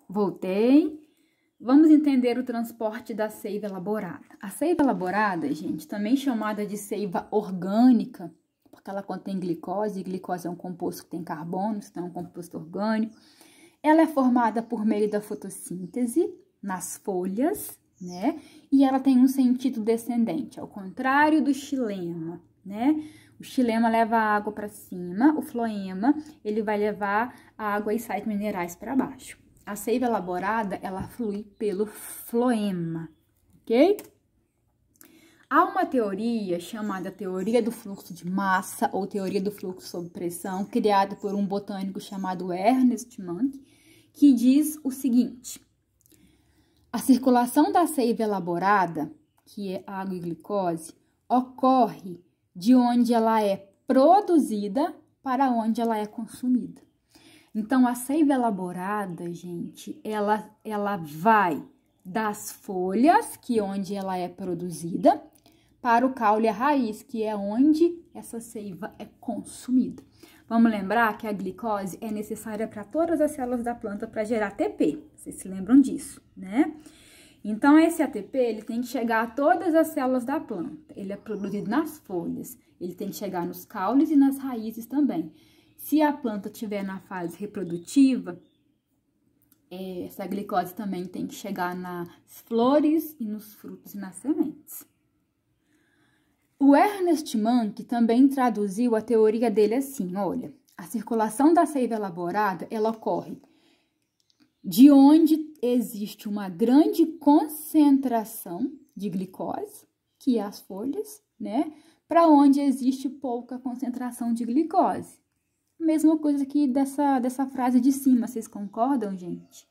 Voltei. Vamos entender o transporte da seiva elaborada. A seiva elaborada, gente, também chamada de seiva orgânica, porque ela contém glicose, e glicose é um composto que tem carbono, então é um composto orgânico. Ela é formada por meio da fotossíntese nas folhas, né? E ela tem um sentido descendente, ao contrário do xilema, né? O xilema leva a água para cima, o floema, ele vai levar a água e sais minerais para baixo. A seiva elaborada, ela flui pelo floema, ok? Há uma teoria chamada teoria do fluxo de massa ou teoria do fluxo sob pressão, criada por um botânico chamado Ernest Munk, que diz o seguinte: a circulação da seiva elaborada, que é água e glicose, ocorre de onde ela é produzida para onde ela é consumida. Então, a seiva elaborada, gente, ela vai das folhas, que é onde ela é produzida, para o caule e a raiz, que é onde essa seiva é consumida. Vamos lembrar que a glicose é necessária para todas as células da planta para gerar ATP. Vocês se lembram disso, né? Então, esse ATP, ele tem que chegar a todas as células da planta. Ele é produzido nas folhas, ele tem que chegar nos caules e nas raízes também. Se a planta estiver na fase reprodutiva, essa glicose também tem que chegar nas flores e nos frutos e nas sementes. O Ernest Munk também traduziu a teoria dele assim, olha, a circulação da seiva elaborada, ela ocorre de onde existe uma grande concentração de glicose, que é as folhas, né, para onde existe pouca concentração de glicose. Mesma coisa que dessa frase de cima, vocês concordam, gente?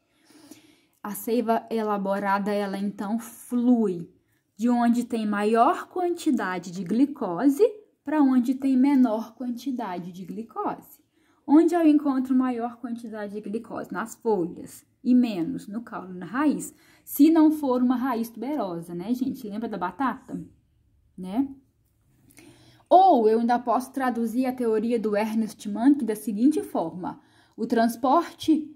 A seiva elaborada, ela então flui de onde tem maior quantidade de glicose para onde tem menor quantidade de glicose. Onde eu encontro maior quantidade de glicose? Nas folhas e menos no caule e na raiz. Se não for uma raiz tuberosa, né, gente? Lembra da batata? Né? Ou eu ainda posso traduzir a teoria do Ernest Munk da seguinte forma: o transporte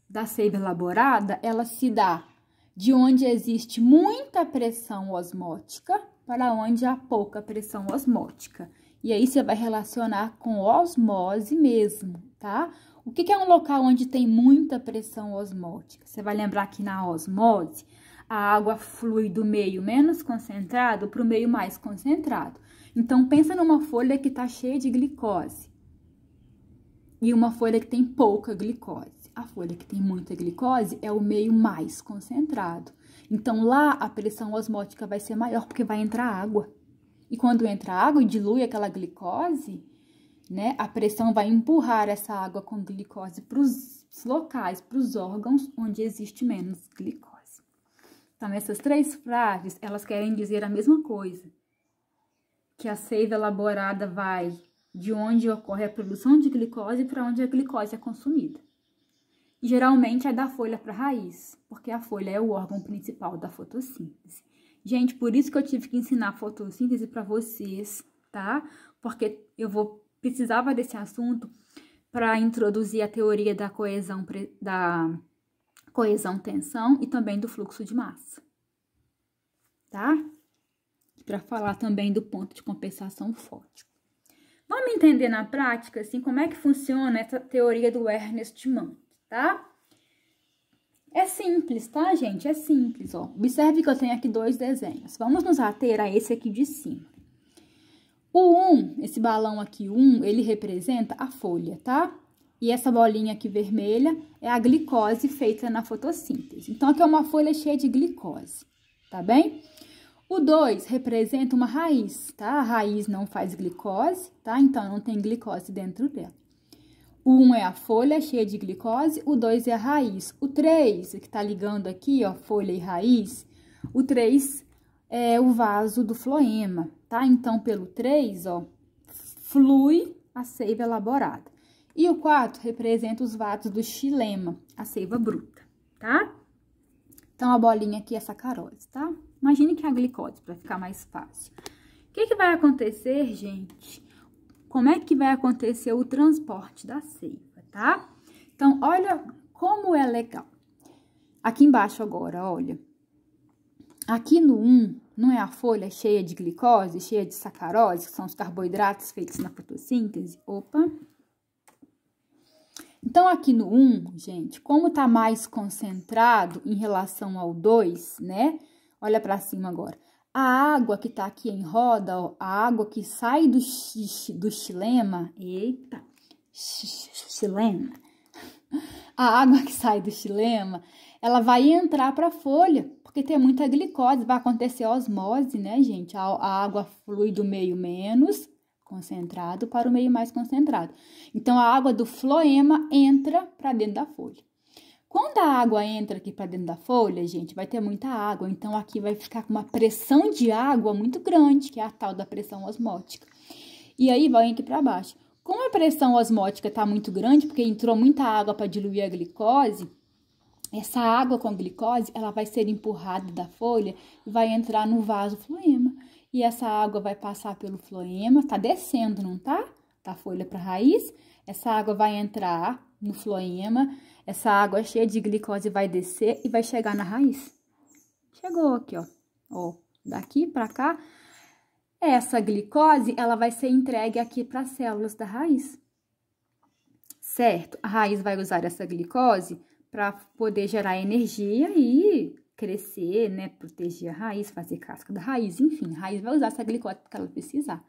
da seiva elaborada, ela se dá de onde existe muita pressão osmótica para onde há pouca pressão osmótica. E aí você vai relacionar com osmose mesmo, tá? O que é um local onde tem muita pressão osmótica? Você vai lembrar que na osmose, a água flui do meio menos concentrado para o meio mais concentrado. Então, pensa numa folha que está cheia de glicose e uma folha que tem pouca glicose. A folha que tem muita glicose é o meio mais concentrado. Então, lá a pressão osmótica vai ser maior porque vai entrar água. E quando entra água e dilui aquela glicose, né, a pressão vai empurrar essa água com glicose para os locais, para os órgãos onde existe menos glicose. Então, essas três frases, elas querem dizer a mesma coisa. Que a seiva elaborada vai de onde ocorre a produção de glicose para onde a glicose é consumida. E, geralmente é da folha para a raiz, porque a folha é o órgão principal da fotossíntese. Gente, por isso que eu tive que ensinar fotossíntese para vocês, tá? Porque eu precisava desse assunto para introduzir a teoria da coesão-tensão e também do fluxo de massa, tá? Para falar também do ponto de compensação fótico. Vamos entender na prática, assim, como é que funciona essa teoria do Ernest Munk, tá? É simples, tá, gente? É simples, ó. Observe que eu tenho aqui dois desenhos. Vamos nos ater a esse aqui de cima. O 1, esse balão aqui, 1, ele representa a folha, tá? E essa bolinha aqui vermelha é a glicose feita na fotossíntese. Então, aqui é uma folha cheia de glicose, tá bem? O 2 representa uma raiz, tá? A raiz não faz glicose, tá? Então, não tem glicose dentro dela. O 1 é a folha cheia de glicose, o 2 é a raiz. O 3, que tá ligando aqui, ó, folha e raiz, o 3 é o vaso do floema, tá? Então, pelo 3, ó, flui a seiva elaborada. E o 4 representa os vasos do xilema, a seiva bruta, tá? Então, a bolinha aqui é sacarose, tá? Imagine que é a glicose, para ficar mais fácil. O que vai acontecer, gente? Como é que vai acontecer o transporte da seiva, tá? Então, olha como é legal. Aqui embaixo agora, olha. Aqui no 1, não é a folha cheia de glicose, cheia de sacarose, que são os carboidratos feitos na fotossíntese? Opa! Então, aqui no 1, gente, como tá mais concentrado em relação ao 2, né? Olha para cima agora. A água que tá aqui em roda, ó, a água que sai do xilema, eita, xilema. A água que sai do xilema, ela vai entrar para a folha, porque tem muita glicose, vai acontecer osmose, né, gente? A água flui do meio menos concentrado para o meio mais concentrado. Então, a água do floema entra para dentro da folha. Quando a água entra aqui para dentro da folha, gente, vai ter muita água. Então, aqui vai ficar com uma pressão de água muito grande, que é a tal da pressão osmótica. E aí, vai aqui para baixo. Como a pressão osmótica está muito grande, porque entrou muita água para diluir a glicose, essa água com glicose, ela vai ser empurrada da folha e vai entrar no vaso floema. E essa água vai passar pelo floema, tá descendo, não tá? Da folha para a raiz. Essa água vai entrar no floema, essa água cheia de glicose vai descer e vai chegar na raiz. Chegou aqui, ó. Ó, daqui para cá. Essa glicose, ela vai ser entregue aqui para as células da raiz. Certo? A raiz vai usar essa glicose para poder gerar energia e crescer, né? Proteger a raiz, fazer casca da raiz, enfim. A raiz vai usar essa glicose porque ela precisar.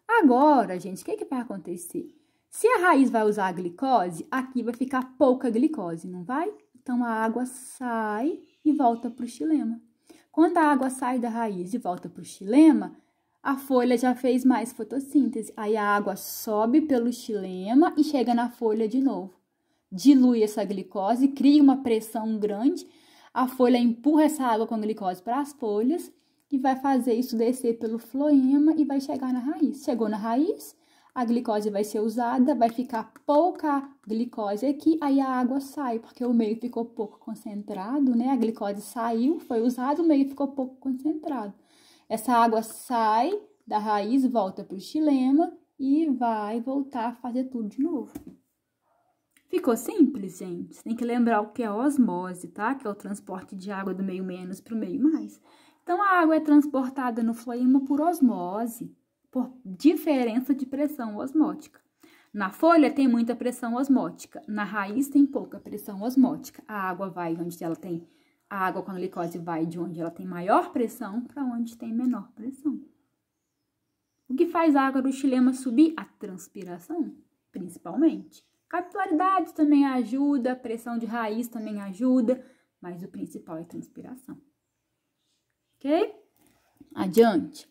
Agora, gente, o que vai acontecer? Se a raiz vai usar a glicose, aqui vai ficar pouca glicose, não vai? Então, a água sai e volta para o xilema. Quando a água sai da raiz e volta para o xilema, a folha já fez mais fotossíntese. Aí, a água sobe pelo xilema e chega na folha de novo. Dilui essa glicose, cria uma pressão grande, a folha empurra essa água com a glicose para as folhas e vai fazer isso descer pelo floema e vai chegar na raiz. Chegou na raiz, a glicose vai ser usada, vai ficar pouca glicose aqui, aí a água sai, porque o meio ficou pouco concentrado, né? A glicose saiu, foi usado, o meio ficou pouco concentrado. Essa água sai da raiz, volta para o xilema e vai voltar a fazer tudo de novo. Ficou simples, gente? Você tem que lembrar o que é osmose, tá? Que é o transporte de água do meio menos para o meio mais. Então, a água é transportada no floema por osmose, por diferença de pressão osmótica. Na folha tem muita pressão osmótica, na raiz tem pouca pressão osmótica. A água vai onde ela tem, a água com a glicose vai de onde ela tem maior pressão para onde tem menor pressão. O que faz a água do xilema subir? A transpiração, principalmente. Capilaridade também ajuda, pressão de raiz também ajuda, mas o principal é a transpiração. Ok? Adiante.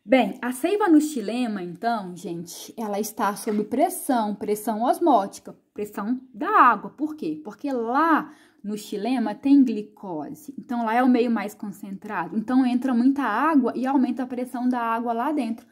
Bem, a seiva no xilema, então, gente, ela está sob pressão, pressão osmótica, pressão da água. Por quê? Porque lá no xilema tem glicose, então lá é o meio mais concentrado. Então, entra muita água e aumenta a pressão da água lá dentro.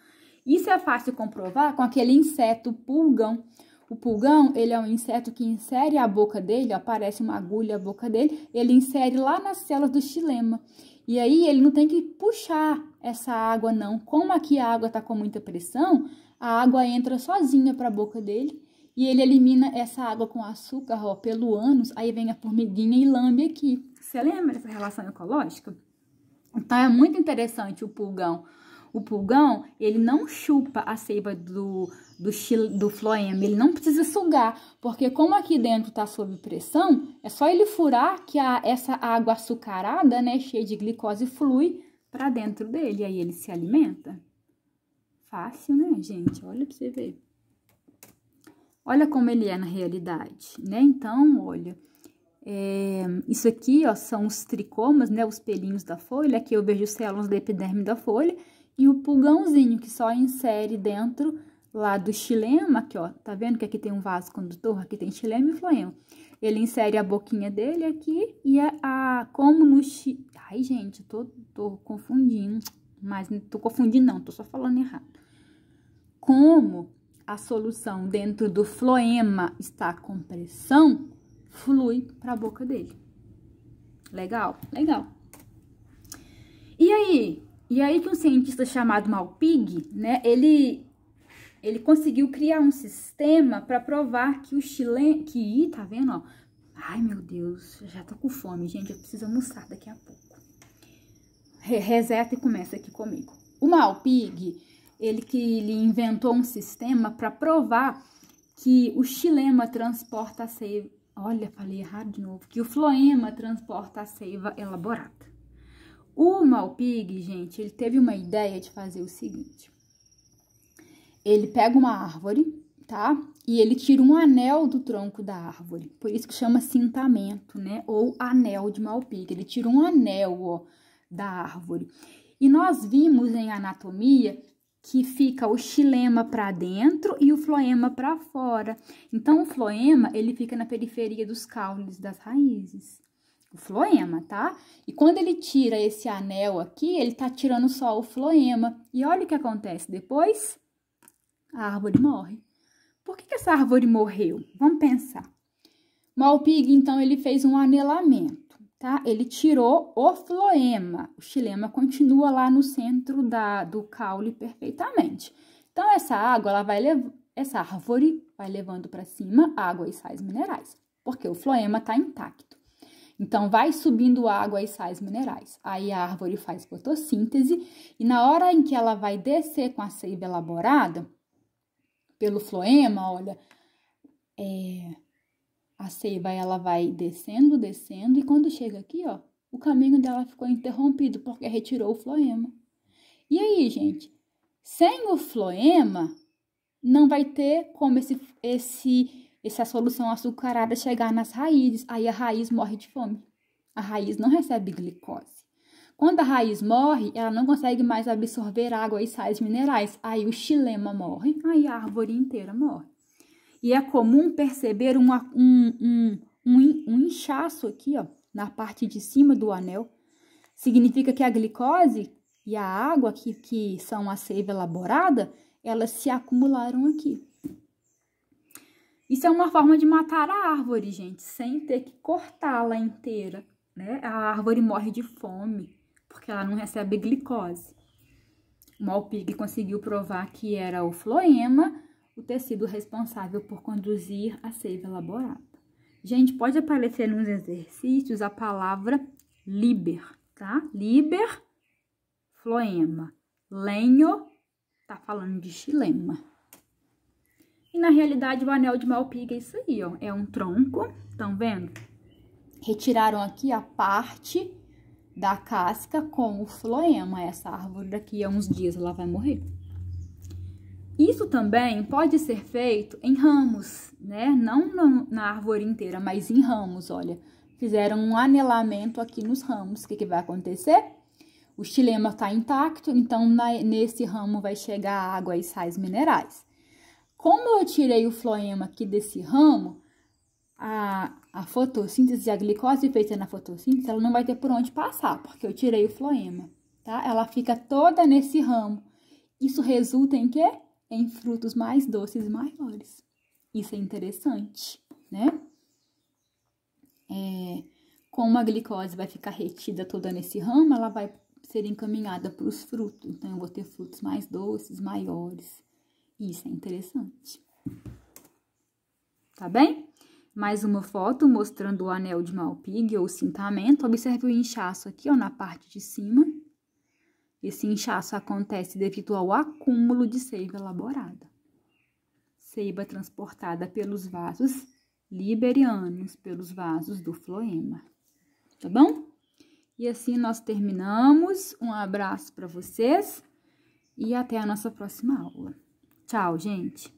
Isso é fácil comprovar com aquele inseto pulgão. O pulgão, ele é um inseto que insere a boca dele, ó, parece uma agulha a boca dele, ele insere lá nas células do xilema. E aí, ele não tem que puxar essa água, não. Como aqui a água tá com muita pressão, a água entra sozinha para a boca dele e ele elimina essa água com açúcar, ó, pelo ânus, aí vem a formiguinha e lambe aqui. Você lembra dessa relação ecológica? Então, é muito interessante o pulgão. O pulgão, ele não chupa a seiva do floema, ele não precisa sugar, porque como aqui dentro tá sob pressão, é só ele furar que essa água açucarada, né, cheia de glicose, flui para dentro dele, e aí ele se alimenta. Fácil, né, gente? Olha para você ver. Olha como ele é na realidade, né? Então, olha, isso aqui, ó, são os tricomas, né, os pelinhos da folha, aqui eu vejo células da epiderme da folha, e o pulgãozinho, que só insere dentro lá do xilema, aqui, ó, tá vendo que aqui tem um vaso condutor, aqui tem xilema e floema. Ele insere a boquinha dele aqui e como no ai, gente, tô confundindo, mas não tô confundindo não, tô só falando errado. Como a solução dentro do floema está com pressão, flui para a boca dele. Legal? Legal. E aí que um cientista chamado Malpighi, né, ele conseguiu criar um sistema para provar que tá vendo, ó, Ai, meu Deus, já tô com fome, gente. Eu preciso almoçar daqui a pouco. Reseta e começa aqui comigo. O Malpighi, ele inventou um sistema para provar que o xilema transporta a seiva. Olha, falei errado de novo. Que o floema transporta a seiva elaborada. O Malpighi, gente, ele teve uma ideia de fazer o seguinte. Ele pega uma árvore, tá? E ele tira um anel do tronco da árvore. Por isso que chama cintamento, né? Ou anel de Malpighi. Ele tira um anel, ó, da árvore. E nós vimos em anatomia que fica o xilema para dentro e o floema para fora. Então, o floema, ele fica na periferia dos caules das raízes. O floema, tá? E quando ele tira esse anel aqui, ele tá tirando só o floema. E olha o que acontece depois. A árvore morre. Por que essa árvore morreu? Vamos pensar. Malpighi, então, ele fez um anelamento, tá? Ele tirou o floema. O xilema continua lá no centro do caule perfeitamente. Então, essa árvore vai levando para cima água e sais minerais, porque o floema está intacto. Então, vai subindo água e sais minerais. Aí, a árvore faz fotossíntese e na hora em que ela vai descer com a seiva elaborada, pelo floema, olha, a seiva, ela vai descendo, descendo, e quando chega aqui, ó, o caminho dela ficou interrompido, porque retirou o floema. E aí, gente, sem o floema, não vai ter como essa solução açucarada chegar nas raízes. Aí a raiz morre de fome. A raiz não recebe glicose. Quando a raiz morre, ela não consegue mais absorver água e sais minerais. Aí o xilema morre, aí a árvore inteira morre. E é comum perceber um inchaço aqui, ó, na parte de cima do anel. Significa que a glicose e a água, que são a seiva elaborada, elas se acumularam aqui. Isso é uma forma de matar a árvore, gente, sem ter que cortá-la inteira, né? A árvore morre de fome, porque ela não recebe glicose. O Malpighi conseguiu provar que era o floema o tecido responsável por conduzir a seiva elaborada. Gente, pode aparecer nos exercícios a palavra liber, tá? Liber, floema. Lenho, tá falando de xilema. E na realidade o anel de Malpighi é isso aí, ó. É um tronco, estão vendo? Retiraram aqui a parte da casca com o floema. Essa árvore daqui a uns dias ela vai morrer. Isso também pode ser feito em ramos, né? Não na árvore inteira, mas em ramos, olha. Fizeram um anelamento aqui nos ramos. O que vai acontecer? O xilema está intacto, então nesse ramo vai chegar água e sais minerais. Como eu tirei o floema aqui desse ramo, a fotossíntese, a glicose feita na fotossíntese, ela não vai ter por onde passar, porque eu tirei o floema, tá? Ela fica toda nesse ramo. Isso resulta em quê? Em frutos mais doces e maiores. Isso é interessante, né? Como a glicose vai ficar retida toda nesse ramo, ela vai ser encaminhada para os frutos. Então, eu vou ter frutos mais doces, maiores. Isso é interessante. Tá bem? Mais uma foto mostrando o anel de Malpighi ou cintamento. Observe o inchaço aqui, ó, na parte de cima. Esse inchaço acontece devido ao acúmulo de seiva elaborada. Seiva transportada pelos vasos liberianos, pelos vasos do floema. Tá bom? E assim nós terminamos. Um abraço para vocês e até a nossa próxima aula. Tchau, gente!